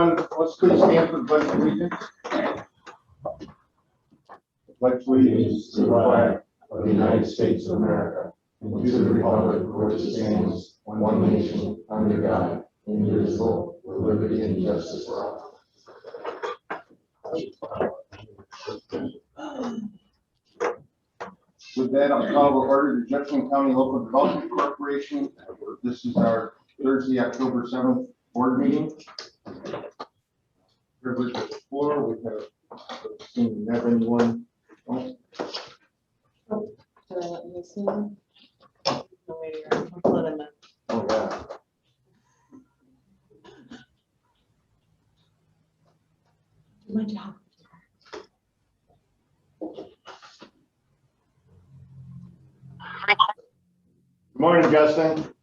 Let's please stand for the pledge of allegiance. Pledge allegiance to the flag of the United States of America and to the republic for which it stands, one nation, under God, indivisible, with liberty and justice for all. With that, I'll call to order the Jefferson County Local Development Corporation. This is our Thursday, October 7th board meeting. Privilege of the floor. We have anyone. Did I let you see them? No, wait, I'll let him in. Oh, yeah. Do my job. Good morning, Justin.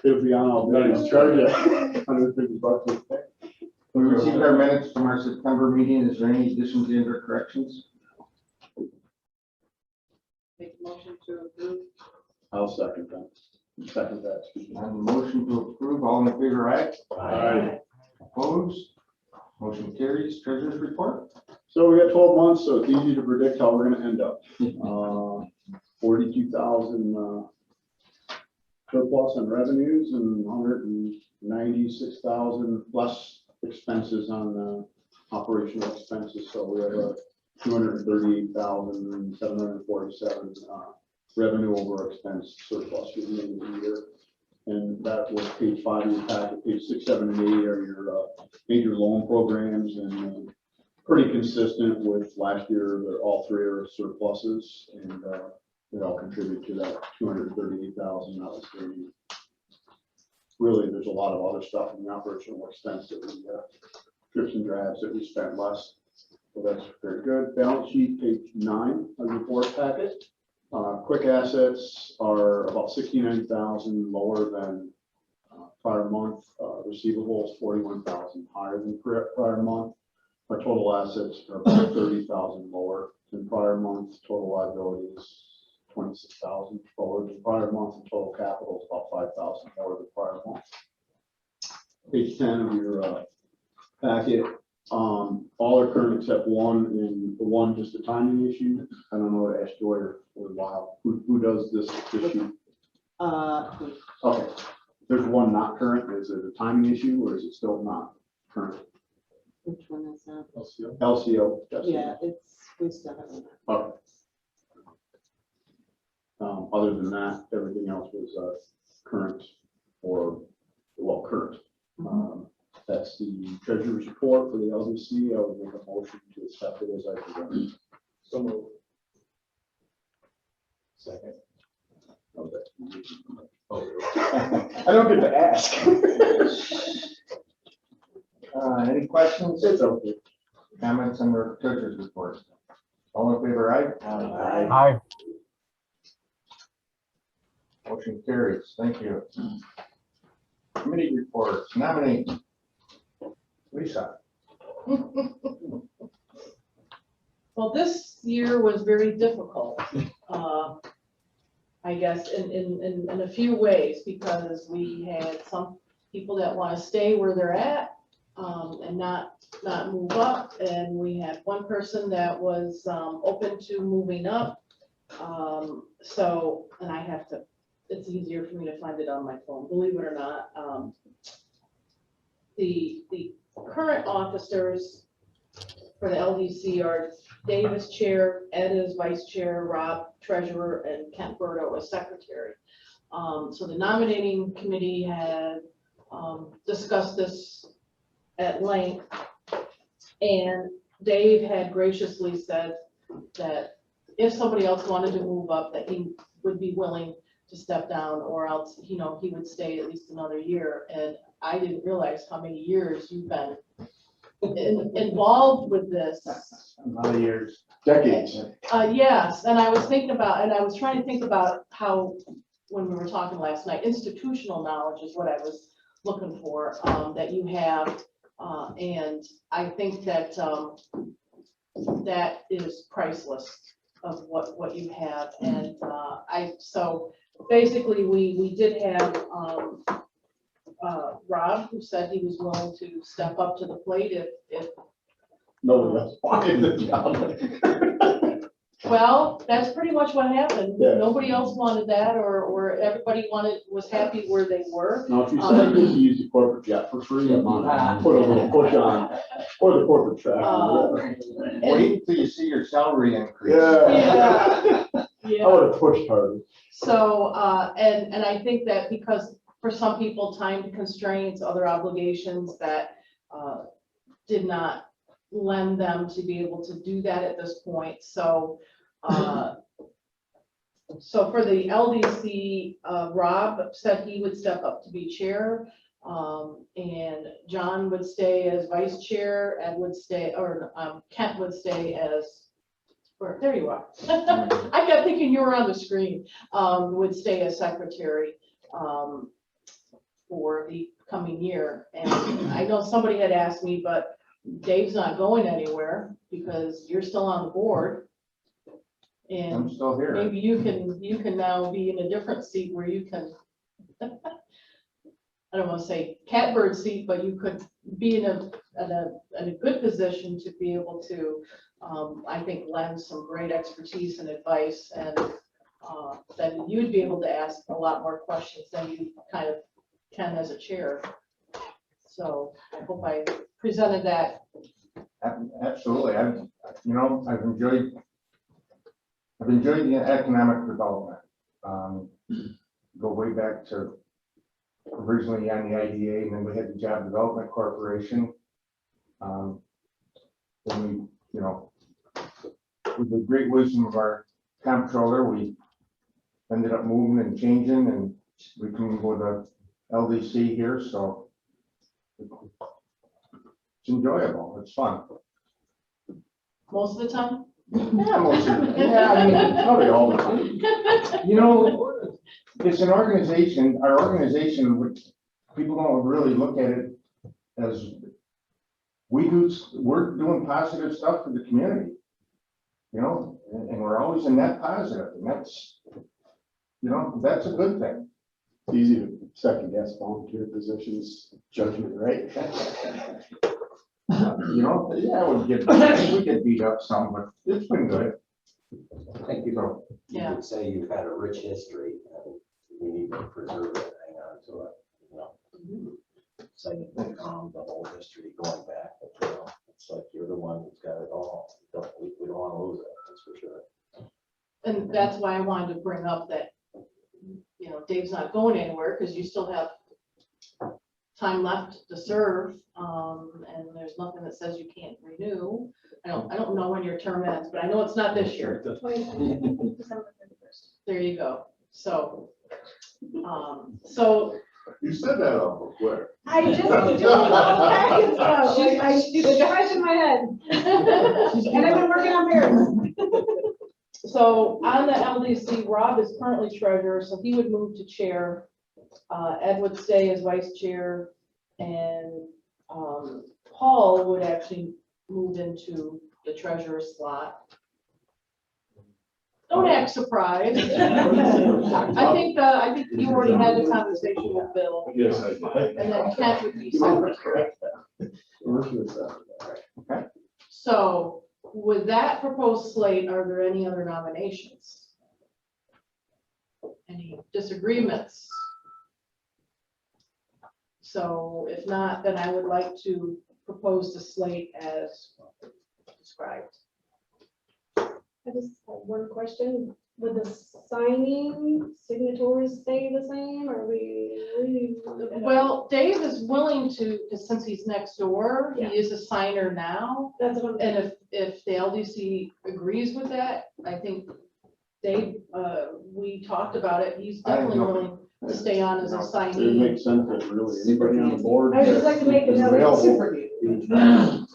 It'll be on all day. He's charged $150 a day. We received our minutes from our September meeting. Is there any additions and or corrections? Make a motion to approve. I'll second that. Second that. On the motion to approve, all in favor, aye? Aye. Opposed? Motion carries. Treasurer's report. So we got 12 months, so it's easy to predict how we're gonna end up. 42,000 surplus on revenues and 196,000 plus expenses on operational expenses. So we have a 238,747 revenue over expense surplus at the end of the year. And that was page 5 of your packet. Page 6, 7, and 8 are your major loan programs, and pretty consistent with last year. They're all three are surpluses, and they all contribute to that 238,000. That was really, there's a lot of other stuff in the operational expense that we drips and drabs that we spent less. So that's very good. Balance sheet, page 9 of your board packet. Quick assets are about 69,000 lower than prior month. Receivables 41,000 higher than prior month. Our total assets are about 30,000 lower than prior month. Total liabilities 26,000 lower than prior month, and total capital is about 5,000 lower than prior month. Page 10 of your packet. All are current except one, and the one just a timing issue. I don't know what to ask Joy or Lyle. Who does this issue? Okay. There's one not current. Is it a timing issue or is it still not current? Which one is that? LCO. Yeah, we still have it. Okay. Other than that, everything else was current or, well, current. That's the treasurer's report for the LDC. I would make a motion to accept it as I presented. So moved. Second. Okay. I don't get to ask. Any questions? It's okay. Comments on the treasurer's report? All in favor, aye? Aye. Motion carries. Thank you. Committee reports. Nominate Lisa. Well, this year was very difficult, I guess, in a few ways, because we had some people that want to stay where they're at and not move up, and we had one person that was open to moving up. So, and I have to, it's easier for me to find it on my phone, believe it or not. The current officers for the LDC are Dave as chair, Ed as vice chair, Rob treasurer, and Kent Berto as secretary. So the nominating committee had discussed this at length, and Dave had graciously said that if somebody else wanted to move up, that he would be willing to step down, or else, he would stay at least another year. And I didn't realize how many years you've been involved with this. A lot of years. Decades. Yes, and I was trying to think about how, when we were talking last night, institutional knowledge is what I was looking for, that you have. And I think that that is priceless of what you have. And so basically, we did have Rob, who said he was willing to step up to the plate if Nobody else wanted the job. well, that's pretty much what happened. Yeah. Nobody else wanted that, or everybody was happy where they were. Now, if you said you could use the corporate jet for free, I'm on, put a little push on, or the corporate track. Wait till you see your salary increase. Yeah. I Yeah. would have pushed harder. So, and I think that because for some people, time constraints, other obligations that did not lend them to be able to do that at this point. So, so for the LDC, Rob said he would step up to be chair, and John would stay as vice chair, Ed would stay, or Kent would stay as, or there you are. I kept thinking you were on the screen. Would stay as secretary for the coming year. And I know somebody had asked me, but Dave's not going anywhere because you're still on the board. I'm And still here. maybe you can now be in a different seat where you can, I don't want to say catbird seat, but you could be in a good position to be able to, I think, lend some great expertise and advice, and then you'd be able to ask a lot more questions than you kind of can as a chair. So I hope I presented that. Absolutely. I've enjoyed the economic development. Go way back to originally on the IDA, and then we had the Job Development Corporation. Then we, with the great wisdom of our comptroller, we ended up moving and changing, and we came with a LDC here, so it's enjoyable. It's fun. Most of the time? Yeah, most of it. Yeah, I mean, Probably all the time. It's an organization, our organization, which people don't really look at it as we're doing positive stuff for the community, and we're always a net positive, and that's a good thing. It's easy to second guess volunteer positions judgment, right? Yeah, we get beat up some, but it's been good. I think you Yeah. could say you've had a rich history and we need to preserve it, hang on to it, So you think the whole history going back, but it's like you're the one who's got it all. We don't want to lose it, that's for sure. And that's why I wanted to bring up that, Dave's not going anywhere because you still have time left to serve, and there's nothing that says you can't renew. I don't know when your term ends, but I know it's not this year. December 31st. There you go. So, You said that awful quick. I just was doing all kinds of stuff. It's fresh in my head. And I've been working on marriage. so on the LDC, Rob is currently treasurer, so he would move to chair. Ed would stay as vice chair, and Paul would actually move into the treasurer slot. Don't act surprised. I think you already had the conversation with Bill, Yes, I did. and then Kent would be secretary. Okay. So with that proposed slate, are there any other nominations? Any disagreements? So if not, then I would like to propose the slate as described. I just have one question. Would the signing signatories stay the same, or we? Well, Dave is willing to, because since he's next door, he Yeah. is a signer now. That's what I'm. And if the LDC agrees with that, I think Dave, we talked about it, he's definitely willing to stay on as a It signee. makes sense that really anybody on the board. I would just like to make it is known it's available.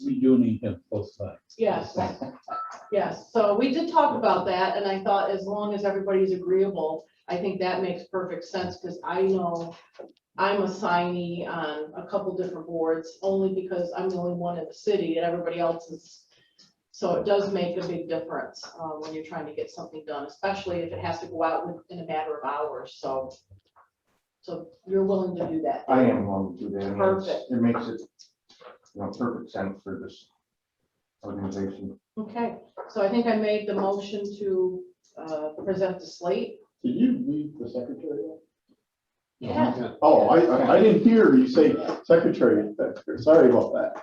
We do need him both sides. Yes, yes. So we did talk about that, and I thought as long as everybody's agreeable, I think that makes perfect sense, because I know I'm a signee on a couple different boards, only because I'm the only one in the city and everybody else is. So it does make a big difference when you're trying to get something done, especially if it has to go out in a matter of hours, so you're willing to do that. I am willing to do that. and it's- Perfect. It makes it, perfect sense for this organization. Okay, so I think I made the motion to present the slate. Did you leave the secretary? Yeah. Oh, I didn't hear you say secretary. Sorry about that.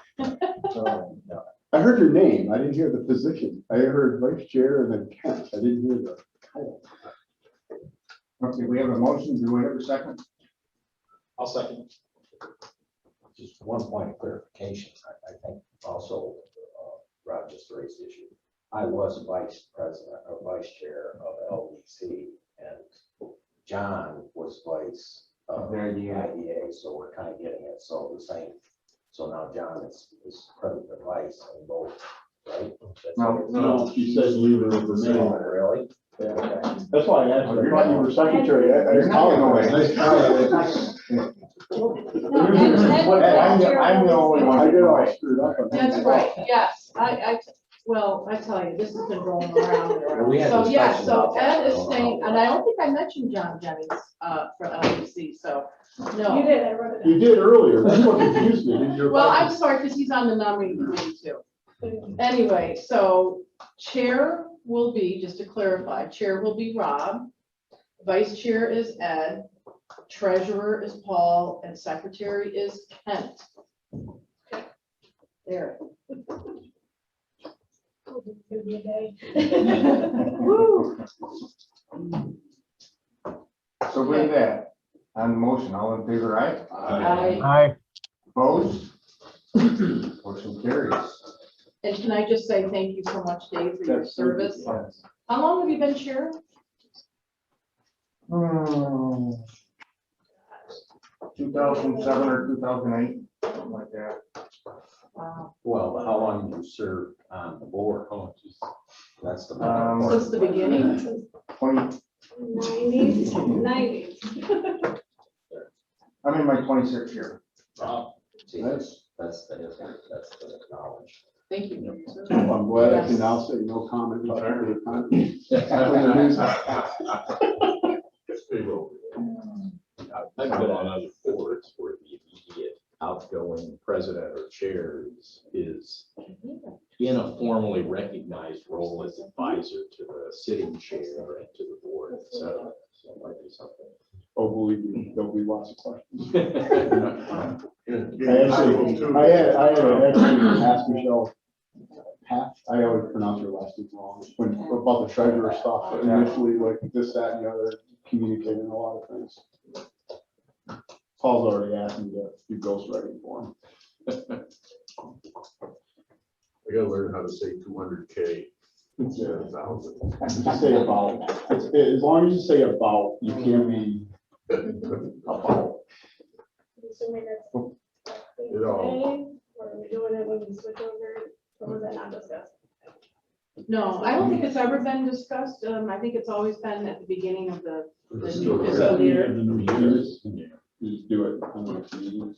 I heard your name. I didn't hear the position. I heard vice chair and then Kent. I didn't hear the title. Okay, we have a motion. Do we have a second? I'll second. Just one point of clarification, I think also, Rob just raised the issue. I was vice president or vice chair of LDC, and John was vice of The IDA. IDA, so we're kind of getting it, so the same. So now John is president and vice in both, right? No, she said you were the So, mayor. really? Yeah. Okay. That's why I asked. I thought you were secretary. You're not getting away. Nice try. I'm the only one. I get all screwed up. That's right, yes, well, I tell you, this has been going around and Well, we had around. So, yeah, discussion so about that. Ed is saying, and I don't think I mentioned John Jennings, for LDC, so, You no. did, I wrote it You did earlier. That's what confused me. Did your- Well, I'm sorry, because he's on the nominating committee too. down. Anyway, so chair will be, just to clarify, chair will be Rob, vice chair is Ed, treasurer is Paul, and secretary is Kent. There. It's gonna be a day. Woo. So with that, on the motion, all in favor, aye? Aye. Opposed? Motion carries. And can I just say thank you so much, Dave, for your service? How long have you been chair? 2007 or 2008, something like that. Wow. Well, but how long you served on the board? That's the. Since the beginning? Since 20, 90s. I'm in my 26th year. See, that's the knowledge. Thank you. I'm glad I can now say no comment about the economy. I've been on other boards where the immediate outgoing president or chair is in a formally recognized role as advisor to the sitting chair and to the board, so it might be something. Oh, believe me, there'll be lots of questions. I I had actually asked Michelle, I always pronounce her last name wrong, about the treasurer stuff, initially, like this, that, and the other, communicating a lot of things. Paul's already asked me to do ghostwriting for him. I gotta learn how to say 200K instead of 1,000. Just say about, as long as you say about, you can't be about. Assuming that's It all- today, or are we doing it when we switch over, or was that not discussed? No, I don't think it's ever been discussed. I think it's always been at the beginning of the new Still fiscal year. The new You year. just, you just do it on the next meeting.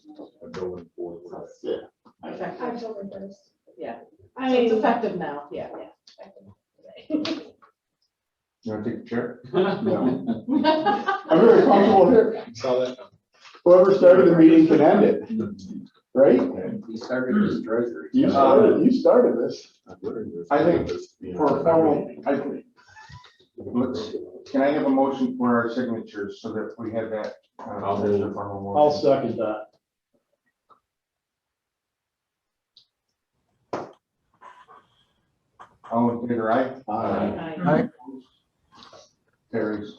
Going forward. Yeah. Effective. October 1st. Yeah. I So it's mean, effective now, yeah. You want to take the chair? No. I'm very comfortable here. Saw that. Whoever started the meeting can end it, right? He started as treasurer. You started this. I think for a formal, can I have a motion for our signatures so that we have that? I'll move. as a formal I'll motion? second that. All in favor, aye? Aye. Carries.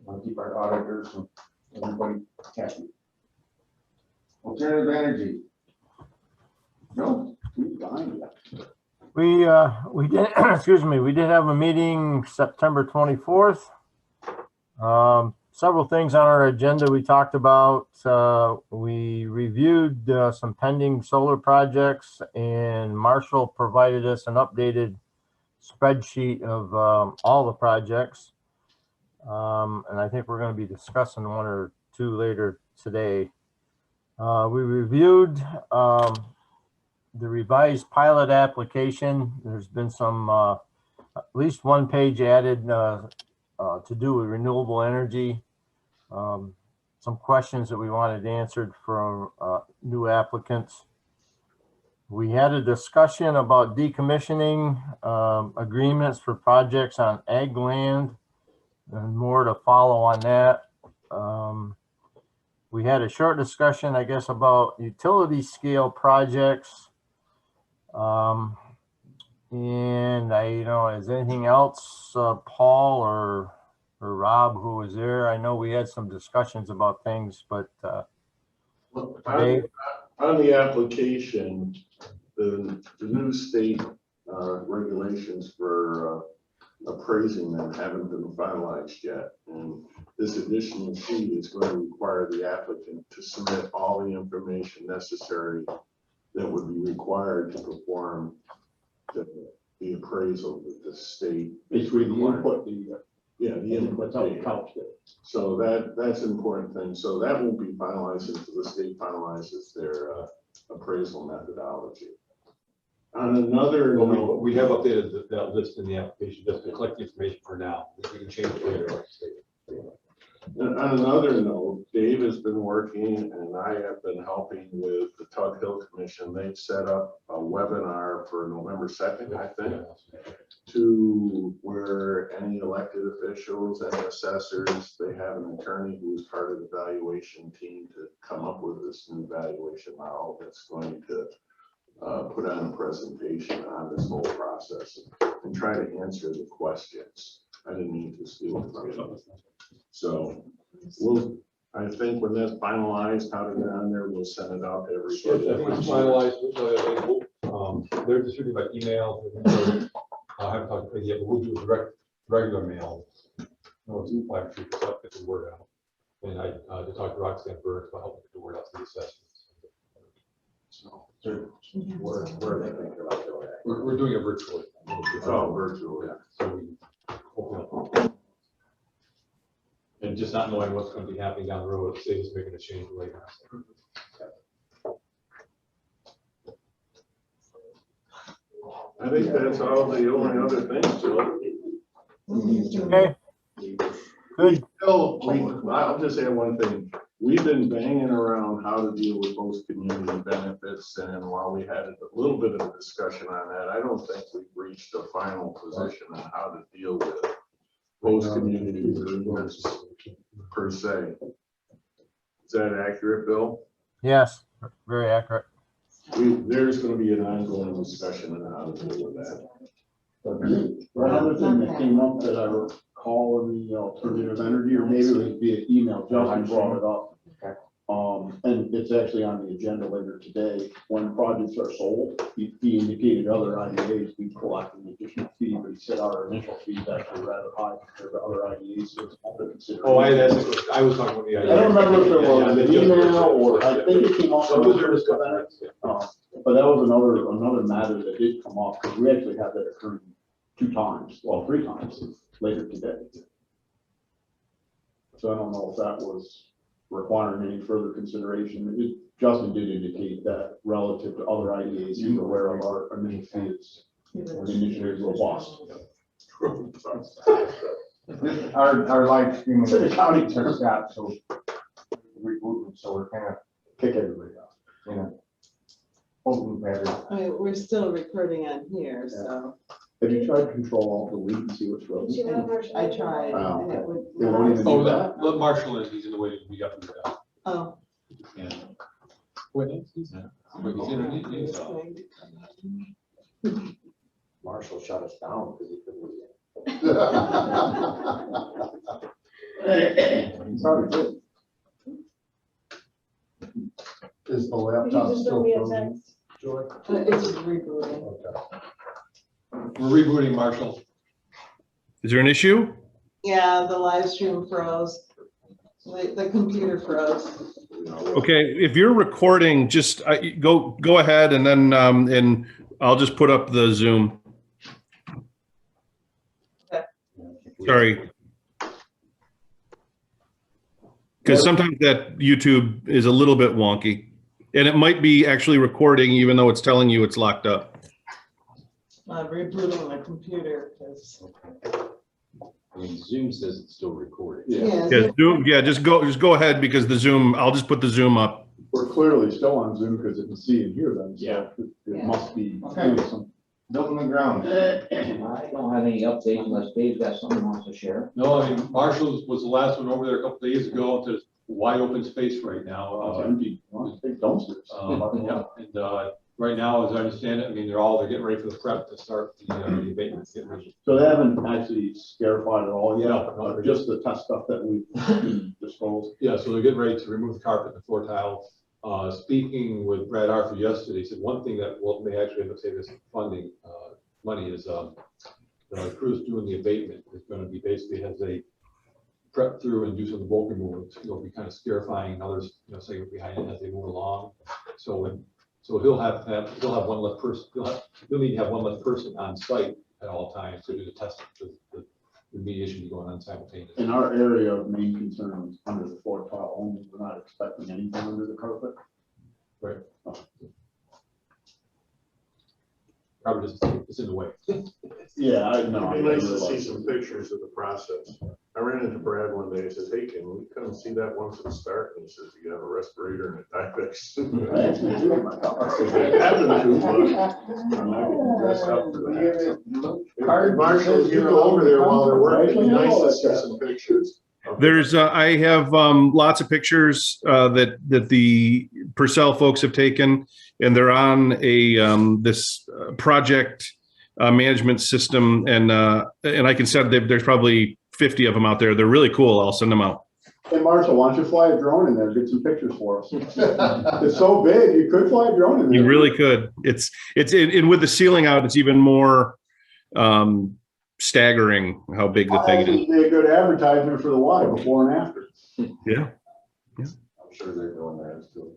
We'll keep our auditors and everybody happy. Alternative energy. No? Who's behind you? We did, excuse me, we did have a meeting September 24th. Several things on our agenda we talked about. We reviewed some pending solar projects, and Marshall provided us an updated spreadsheet of all the projects. And I think we're going to be discussing one or to later today. We reviewed the revised pilot application. There's been some, at least one page added to do with renewable energy. Some questions that we wanted answered from new applicants. We had a discussion about decommissioning agreements for projects on ag land, and more to follow on that. We had a short discussion, I guess, about utility scale projects. And is anything else, Paul or Rob, who was there? I know we had some discussions about things, but Dave? On the application, the new state regulations for appraising them haven't been finalized yet. And this additional fee is going to require the applicant to submit all the information necessary that would be required to perform the appraisal that the state. Basically, the input, The input data. So that's an important thing. So that won't be finalized until the state finalizes their appraisal methodology. On another note, We have updated that list in the application just to collect the information for now. We can change it later. Like I say. on another note, Dave has been working and I have been helping with the Tug Hill Commission. They've set up a webinar for November 2nd, I think, to where any elected officials and assessors, they have an attorney who's part of the valuation team to come up with this new valuation model that's going to put on a presentation on this whole process and try to answer the questions. I didn't mean to steal it from you. So I think when that's finalized, how to get on there, we'll send it out to everybody. I think it's finalized, they're distributed by email. I haven't talked to Craig yet, but we'll do a regular mail. No, it's in flag sheet, so get the word out. And I to talk to Roxanne Burns about helping get the word out to the assessments. So Where are they thinking about doing that? we're doing it virtually. It's all virtual, yeah. So we hopefully. And just not knowing what's going to be happening down the road, saves us making a change later. I think that's all the only other things, Joe. Okay. Good. I'll just add one thing. We've been banging around how to deal with host community benefits, and while we had a little bit of a discussion on that, I don't think we've reached a final position on how to deal with host community agreements per se. Is that accurate, Bill? Yes, very accurate. There's going to be an ongoing discussion on how to deal with that. One other thing that came up that I recall in the alternative energy, or maybe it was via email, Justin brought it up. And it's actually on the agenda later today. When projects are sold, he indicated other IDAs, we collect an additional fee, but he said our initial fee is actually rather high compared to other IDAs. So it's under consideration. Oh, I was talking about the I don't remember if there was an email or I think it came up. So those are discussed. But that was another matter that did come up, because we actually had that occurring 2 times, well, 3 times later today. So I don't know if that was requiring any further consideration. Justin did indicate that relative to other IDAs, he's aware of our initial fees. Initially robust. Our live stream is accounting turns out, so we're kind of kick everybody off, you know. Hoping better. I mean, we're still recording on here, so Have you tried control alt delete and see what's wrong? Should have Marshall. I tried Wow. and it would. It won't even do that? Let Marshall in, he's in the way, we got to do that. Oh. Yeah. Wait, he's not. Wait, he's in, he's it's out. going to come. Marshall shut us down because he couldn't. Probably good. Is the You laptop just still send me a frozen? text. Joy? It's rebooting. We're rebooting Marshall. Is there an issue? Yeah, the live stream froze. The computer froze. Okay, if you're recording, just go ahead and then and I'll just put up the Zoom. Okay. Sorry. Because sometimes that YouTube is a little bit wonky. And it might be actually recording even though it's telling you it's locked up. Rebooting my computer, 'cause- I mean, Zoom says it's still recording. Yeah, Yeah, Zoom, yeah, just go ahead because the Zoom, I'll just put the Zoom up. we're clearly still on Zoom because it can see and hear them. So Yeah. it must be. Okay. doing some- Building the ground. I don't have any updates unless Dave's got something he wants to share. No, I mean, Marshall's was the last one over there a couple days ago. There's wide open space right now. It's empty. Well, big dumpsters. Yeah, and right now, as I understand it, I mean, they're getting ready for the prep to start the abatement. Getting ready. So they haven't actually scarified it all yet, No. just the test stuff that we've disposed. Yeah, so they're getting ready to remove the carpet and the floor tile. Speaking with Brad Arthur yesterday, he said one thing that may actually end up saving us some funding, money is, the crew's doing the abatement is gonna be basically has a prep through and do some bulk removal. It'll be kind of scarifying others, say behind it as they move along. So he'll have one less person, he'll need to have one less person on site at all times to do the testing, the remediation going on simultaneously. In our area of main concern is under the floor tile only, we're not expecting anything under the carpet. Right. Probably just, it's in the way. Yeah, I know. It'd be nice to see some pictures of the process. I ran into Brad one day, he says, hey, can we come see that once it starts? And he says, you have a respirator and a Tyvek. I actually do in my house. I'm not gonna dress up for that. Marshall, you go over there while they're working, it'd be nice to see some pictures. There's, I have lots of pictures that the Purcell folks have taken, and they're on this project management system, and I can send, there's probably 50 of them out there. They're really cool. I'll send them out. Hey, Marshall, why don't you fly a drone in there, and get some pictures for us? It's so big, you could fly a drone in there. You really could. And with the ceiling out, it's even more staggering how big the thing is. It'd be a good advertisement for the Y, before and after. Yeah. I'm sure they're doing that too.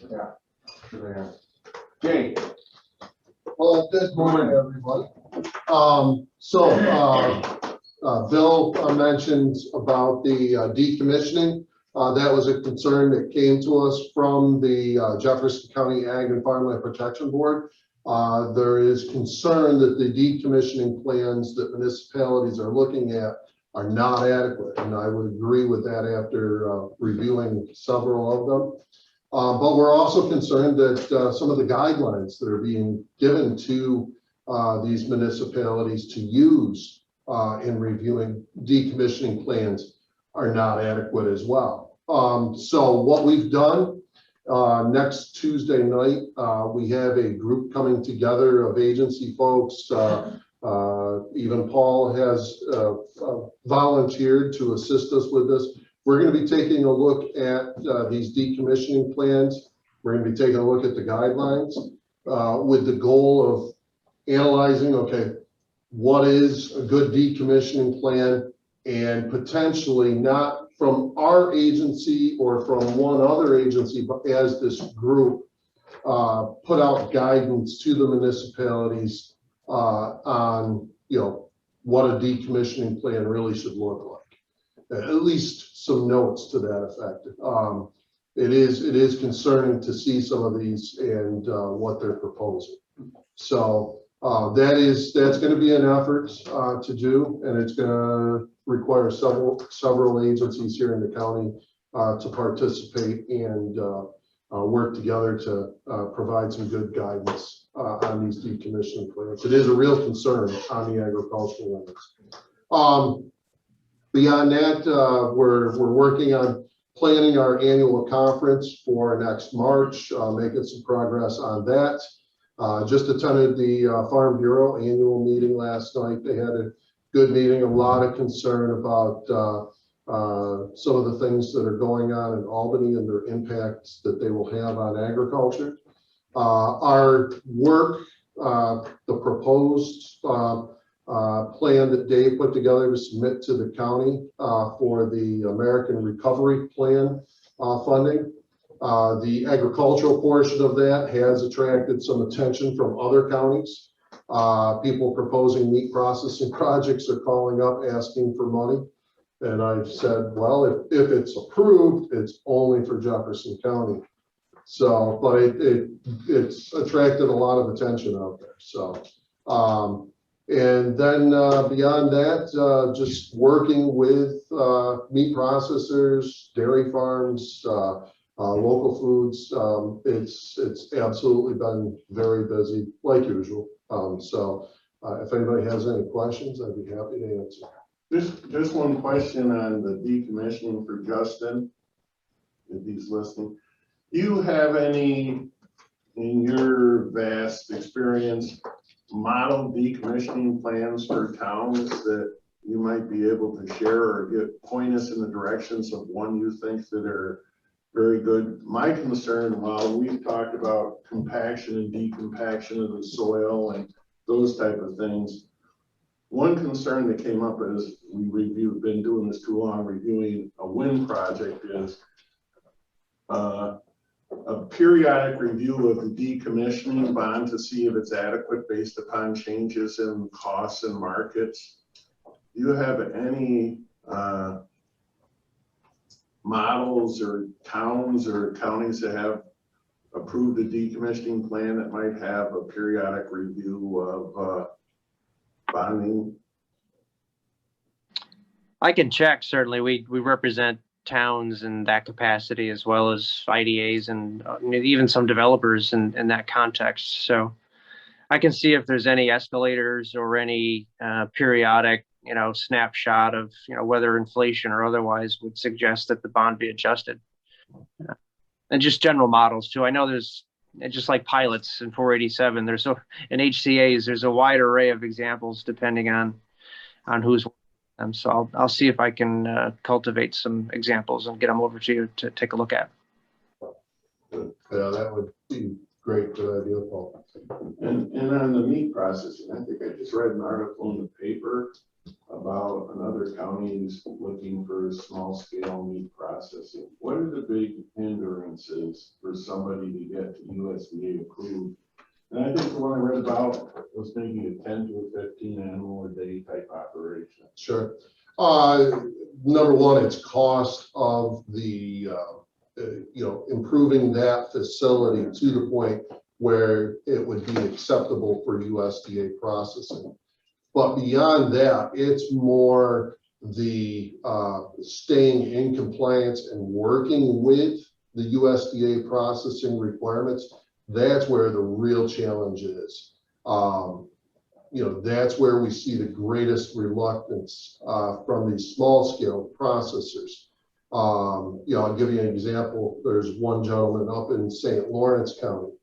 Yeah. Sure they are. Jay. Well, good morning, everybody. Bill mentioned about the decommissioning. That was a concern that came to us from the Jefferson County Ag and Farmland Protection Board. There is concern that the decommissioning plans that municipalities are looking at are not adequate, and I would agree with that after reviewing several of them. But we're also concerned that some of the guidelines that are being given to these municipalities to use in reviewing decommissioning plans are not adequate as well. So what we've done, next Tuesday night, we have a group coming together of agency folks. Even Paul has volunteered to assist us with this. We're going to be taking a look at these decommissioning plans. We're going to be taking a look at the guidelines with the goal of analyzing, okay, what is a good decommissioning plan, and potentially not from our agency or from one other agency, but as this group put out guidance to the municipalities on, what a decommissioning plan really should look like. At least some notes to that effect. It is concerning to see some of these and what they're proposing. So that's going to be an effort to do, and it's going to require several agencies here in the county to participate and work together to provide some good guidance on these decommissioning plans. It is a real concern on the agricultural lands. Beyond that, we're working on planning our annual conference for next March, making some progress on that. Just attended the Farm Bureau annual meeting last night. They had a good meeting, a lot of concern about some of the things that are going on in Albany and their impacts that they will have on agriculture. Our work, the proposed plan that Dave put together to submit to the county for the American Recovery Plan funding. The agricultural portion of that has attracted some attention from other counties. People proposing meat processing projects are calling up asking for money. And I've said, well, if it's approved, it's only for Jefferson County. So, but it's attracted a lot of attention out there. So, and then beyond that, just working with meat processors, dairy farms, local foods. It's absolutely been very busy, like usual. So if anybody has any questions, I'd be happy to answer. Just one question on the decommissioning for Justin, if he's listening. Do you have any, in your vast experience, model decommissioning plans for towns that you might be able to share or point us in the directions of one you think that are very good? My concern, while we've talked about compaction and decompaction of the soil and those type of things, one concern that came up as we been doing this too long, reviewing a wind project, is a periodic review of the decommissioning bond to see if it's adequate based upon changes in costs and markets. Do you have any models or towns or counties that have approved a decommissioning plan that might have a periodic review of bonding? I can check, certainly. We represent towns in that capacity, as well as IDAs and even some developers in that context. So I can see if there's any escalators or any periodic, snapshot of, whether inflation or otherwise would suggest that the bond be adjusted. And just general models too. I know there's, just like pilots in 487, in HCAs, there's a wide array of examples depending on who's them. So I'll see if I can cultivate some examples and get them over to you to take a look at. Yeah, that would be great. Good idea, Paul. And on the meat processing, I think I just read an article in the paper about another counties looking for small scale meat processing. What are the big hindrances for somebody to get USDA approved? And I think the one I read about was maybe a 10 to a 15 animal a day type operation. Sure. Number one, it's cost of the, improving that facility to the point where it would be acceptable for USDA processing. But beyond that, it's more the staying in compliance and working with the USDA processing requirements. That's where the real challenge is. That's where we see the greatest reluctance from these small scale processors. I'll give you an example. There's one gentleman up in St. Lawrence County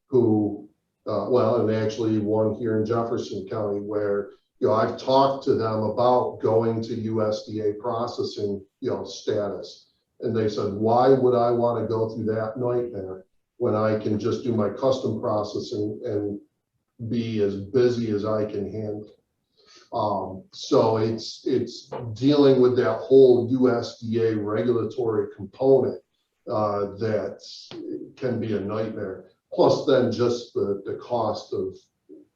who, and actually one here in Jefferson County where, I've talked to them about going to USDA processing, status. And they said, why would I want to go through that nightmare when I can just do my custom processing and be as busy as I can handle? So it's dealing with that whole USDA regulatory component that can be a nightmare. Plus then just the cost of,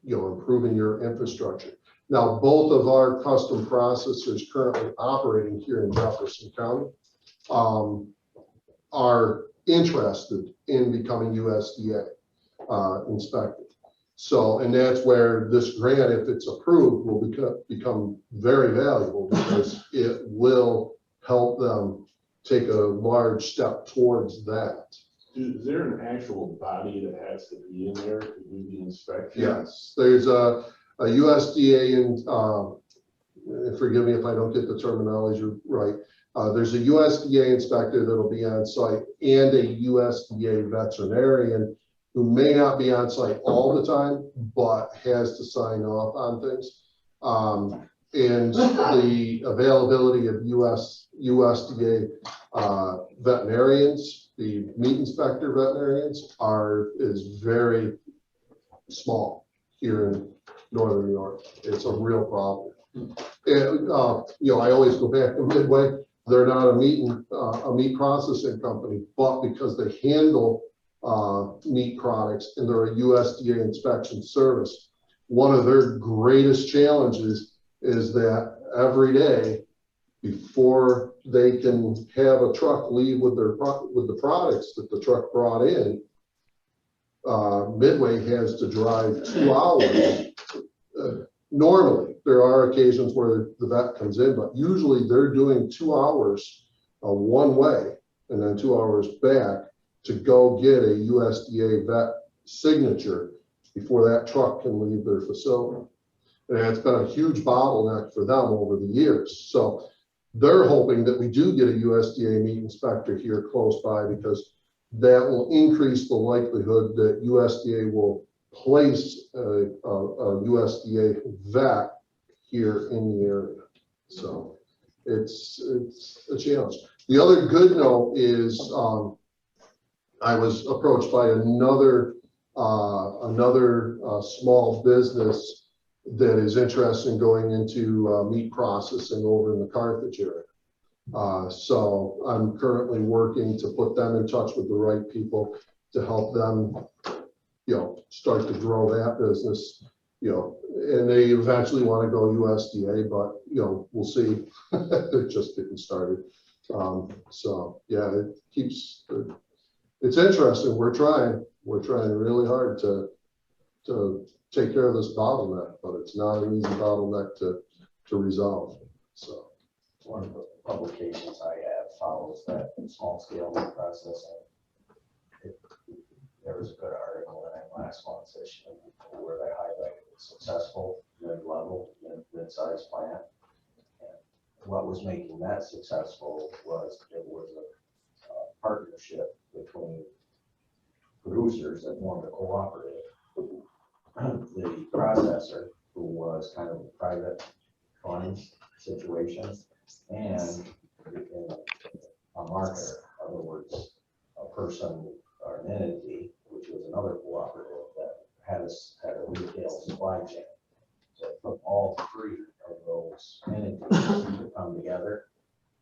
improving your infrastructure. Now, both of our custom processors currently operating here in Jefferson County are interested in becoming USDA inspected. So, and that's where this grant, if it's approved, will become very valuable because it will help them take a large step towards that. Is there an actual body that has to be in there to do the inspection? Yes, there's a USDA, and forgive me if I don't get the terminology right. There's a USDA inspector that'll be on site and a USDA veterinarian who may not be on site all the time, but has to sign off on things. And the availability of USDA veterinarians, the meat inspector veterinarians is very small here in Northern New York. It's a real problem. And, I always go back to Midway. They're not a meat processing company, but because they handle meat products and they're a USDA inspection service, one of their greatest challenges is that every day, before they can have a truck leave with with the products that the truck brought in, Midway has to drive 2 hours. Normally, there are occasions where the vet comes in, but usually they're doing 2 hours one way and then 2 hours back to go get a USDA vet signature before that truck can leave their facility. And it's been a huge bottleneck for them over the years. So they're hoping that we do get a USDA meat inspector here close by, because that will increase the likelihood that USDA will place a USDA vet here in the area. So it's a challenge. The other good note is I was approached by another small business that is interested in going into meat processing over in the Carthage area. So I'm currently working to put them in touch with the right people to help them, start to grow that business, and they eventually want to go USDA, but, we'll see. They're just getting started. So yeah, it's interesting. We're trying really hard to take care of this bottleneck, but it's not an easy bottleneck to resolve. So one of the publications I have follows that small scale meat processing. There was a good article in last month's issue where they highlighted a successful mid-level, mid-sized plant. And what was making that successful was it was a partnership between producers that formed a cooperative. The processor, who was kind of a private funds situation, and a marketer, in other words, a person or an entity, which was another cooperative that had a retail supply chain. So it took all three of those entities to come together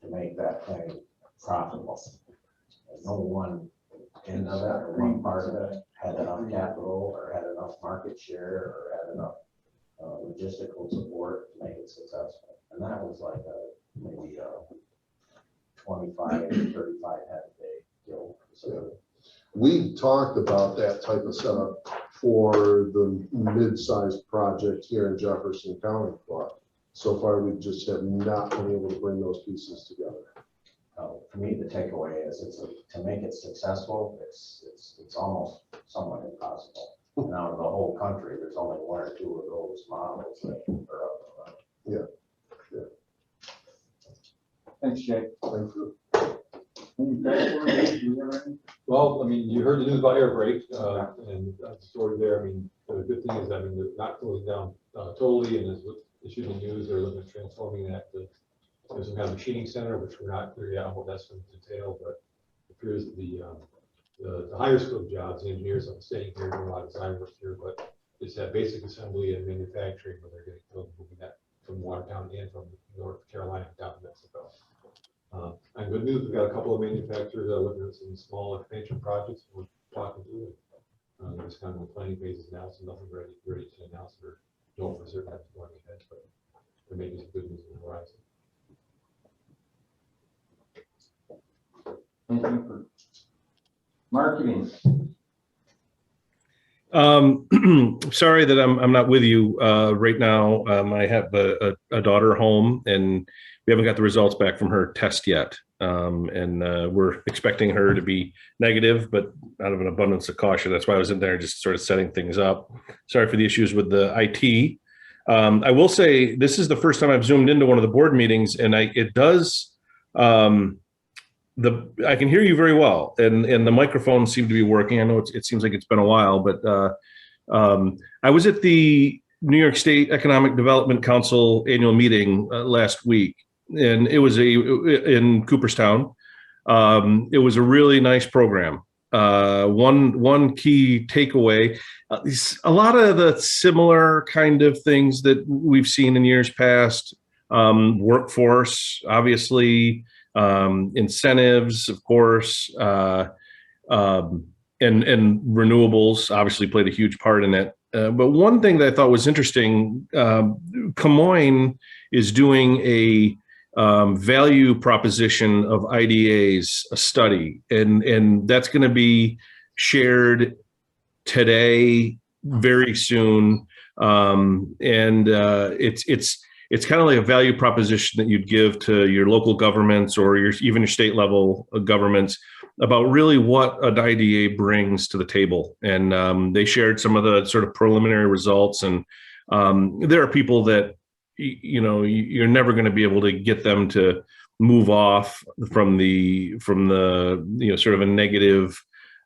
to make that thing profitable. And no one end of it or one part of it had enough capital or had enough market share or had enough logistical support to make it successful. And that was like maybe 25 to 35 head a day deal. So we talked about that type of setup for the mid-sized project here in Jefferson County, but so far we just have not been able to bring those pieces together. For me, the takeaway is to make it successful, it's almost somewhat impossible. And out of the whole country, there's only one or two of those models that are up and running. Yeah. Thanks, Jay. Thank you. Well, I mean, you heard the news about air brake, and the story there. I mean, the good thing is, I mean, they're not closing down totally, and it should be used. They're looking at transforming that to some kind of machining center, which we're not clear yet what that's going to entail, but it appears that the higher skilled jobs, the engineers are staying here, doing a lot of design work here, but it's that basic assembly and manufacturing where they're getting moving that from Watertown and from North Carolina down to Mexico. And good news, we've got a couple of manufacturers that are looking at some small expansion projects we're talking to. There's kind of a planning phases now, so nothing ready to announce or don't for certain that's going ahead, but there may be some good news on the horizon. Anything for marketing? Sorry that I'm not with you right now. I have a daughter home, and we haven't got the results back from her test yet. And we're expecting her to be negative, but out of an abundance of caution, that's why I was in there just sort of setting things up. Sorry for the issues with the IT. I will say this is the first time I've zoomed into one of the board meetings, and it does. I can hear you very well, and the microphones seem to be working. I know it seems like it's been a while, but I was at the New York State Economic Development Council annual meeting last week, and it was in Cooperstown. It was a really nice program. One key takeaway, a lot of the similar kind of things that we've seen in years past, workforce, obviously, incentives, of course, and renewables obviously played a huge part in it. But one thing that I thought was interesting, Des Moines is doing value proposition of IDAs, a study, and that's going to be shared today, very soon. It's kind of like a value proposition that you'd give to your local governments or even your state level governments about really what an IDA brings to the table. And they shared some of the sort of preliminary results. And there are people that, you're never going to be able to get them to move off from the sort of a negative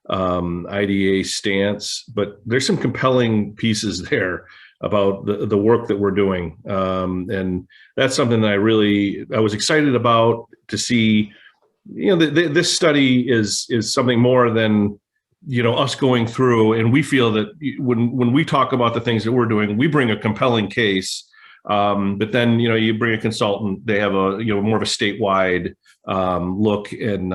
IDA stance, but there's some compelling pieces there about the work that we're doing. And that's something that I was excited about to see. This study is something more than, us going through, and we feel that when we talk about the things that we're doing, we bring a compelling case. But then, you bring a consultant, they have more of a statewide look. And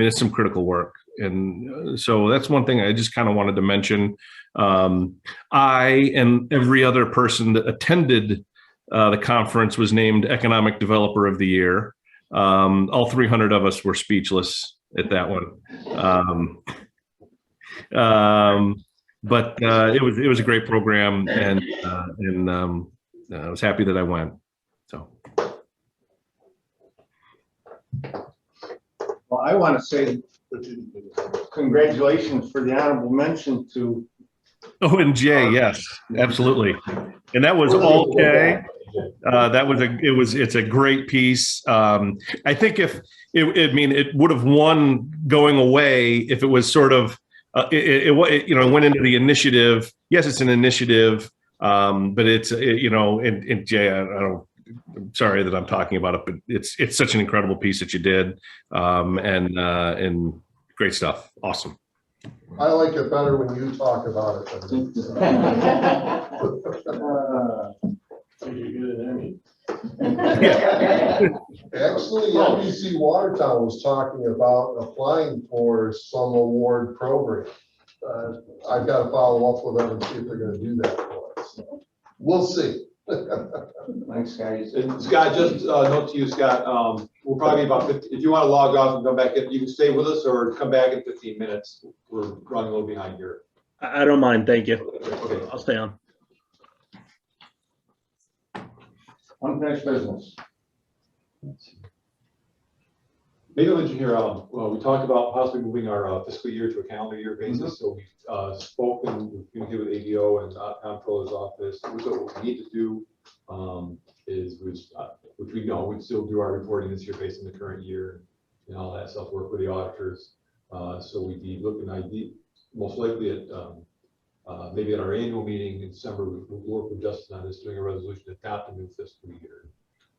it's some critical work. And so that's one thing I just kind of wanted to mention. I and every other person that attended the conference was named Economic Developer of the Year. All 300 of us were speechless at that one. But it was a great program, and I was happy that I went. So. Well, I want to say congratulations for the honorable mention to. Oh, and Jay, yes, absolutely. And that was all Jay. It's a great piece. I think it would have won going away if it was sort of, it went into the initiative. Yes, it's an initiative, but it's, and Jay, I'm sorry that I'm talking about it, but it's such an incredible piece that you did, and great stuff. Awesome. I like it better when you talk about it. Actually, NBC Watertown was talking about applying for some award program. I've got to follow up with them and see if they're going to do that for us. We'll see. Thanks, guys. And Scott, just note to you, Scott, we'll probably be about 50, if you want to log off and come back in, you can stay with us or come back in 15 minutes. We're running a little behind here. I don't mind, thank you. Okay. I'll stay on. Unfinished business. Maybe I'll mention here, we talked about possibly moving our fiscal year to a calendar year basis. So we've spoken, we've communicated with ADO and Comptroller's office. So what we need to do which we know, we'd still do our reporting this year based on the current year and all that stuff, work with the auditors. So we'd be looking most likely at maybe at our annual meeting in December, we'll work with Justin on this, doing a resolution to adopt a new fiscal year,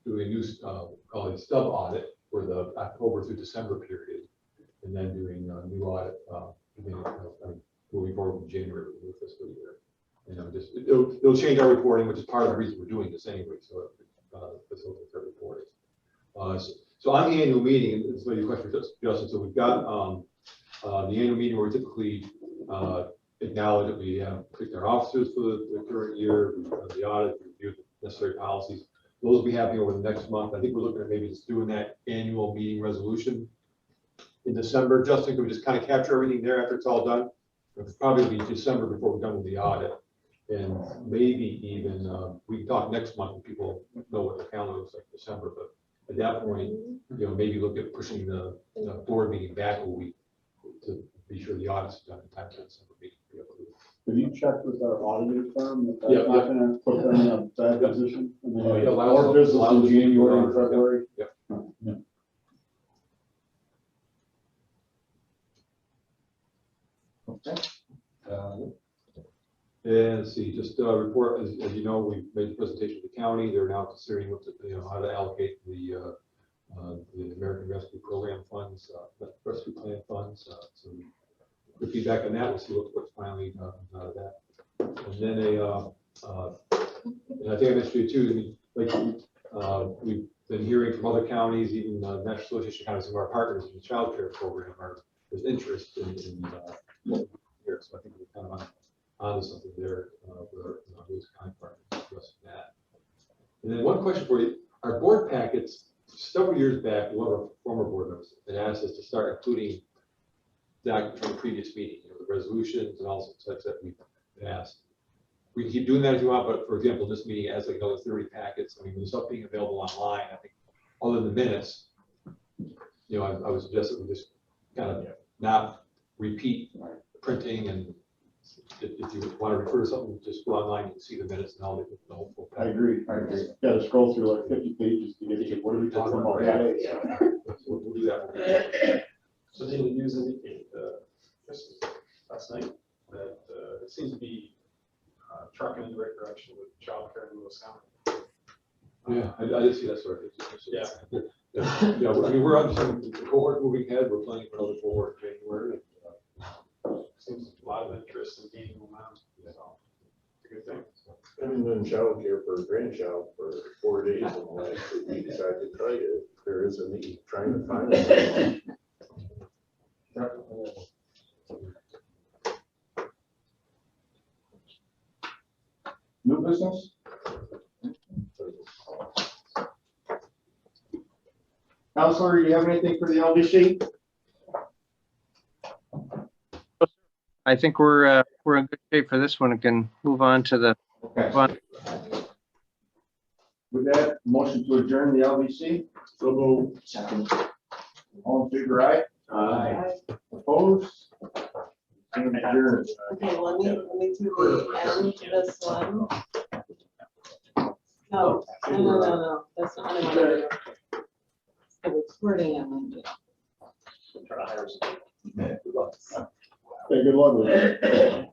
doing a new call it stub audit for the October through December period, and then doing a new audit moving forward in January of the new fiscal year. It'll change our reporting, which is part of the reason we're doing this anyway. So facilitate our reporting. So on the annual meeting, this is maybe a question for Justin. So we've got the annual meeting where we typically acknowledge that we have picked our officers for the current year, we've done the audit, reviewed the necessary policies. Those will be happening over the next month. I think we're looking at maybe just doing that annual meeting resolution in December. Justin, can we just kind of capture everything there after it's all done? It'll probably be December before we're done with the audit. And maybe even we can talk next month when people know what the calendar looks like in December. But at that point, maybe look at pushing the board meeting back a week to be sure the audit's done in time for December meeting. Have you checked with our auditor firm? If that's Yeah, not going to put them in a bad position? And then Yeah, our business in January and February. Yeah. And let's see, just report, as you know, we made the presentation to the county. They're now considering how to allocate the American Rescue Program funds, Rescue Plan funds. So the feedback on that, we'll see what's finally comes out of that. And then and I think I mentioned to you too, we've been hearing from other counties, even National Association of Counties, some of our partners in the child care program there's interest in here. So I think we're kind of onto something there with our those kind of partners addressing that. And then one question for you: our board packets several years back, one of our former board members had asked us to start including documents from the previous meeting, the resolutions and all such that we asked. We can keep doing that if you want, but for example, this meeting has like another 30 packets. I mean, there's stuff being available online. I think other than the minutes, I would suggest that we just kind of not repeat printing, and if you want to refer to something, just go online and see the minutes and all the whole I agree. Got to scroll through like 50 pages to get to what are we talking about today? We'll do that. So they would use it last night, that it seems to be trucking in the right direction with childcare in Lewis County. Yeah, I did see that story. Yeah. Yeah, I mean, we're on the cohort moving ahead. We're planning for another cohort in January. Seems a lot of interest in gaining momentum, so it's a good thing. I've been doing childcare for a grandchild for 4 days, and last week I could tell you, there is a need trying to find it. New business? Counselor, do you have anything for the LDC? I think we're in good shape for this one. We can move on to the. Okay. With that, motion to adjourn the LDC. So move. Second. All in favor, aye? Aye. Opposed? And adjourned. Okay, let me do the end to this one. No, that's not what I'm gonna do. The recording I'm gonna do. Try to hire some. Okay, good luck with it.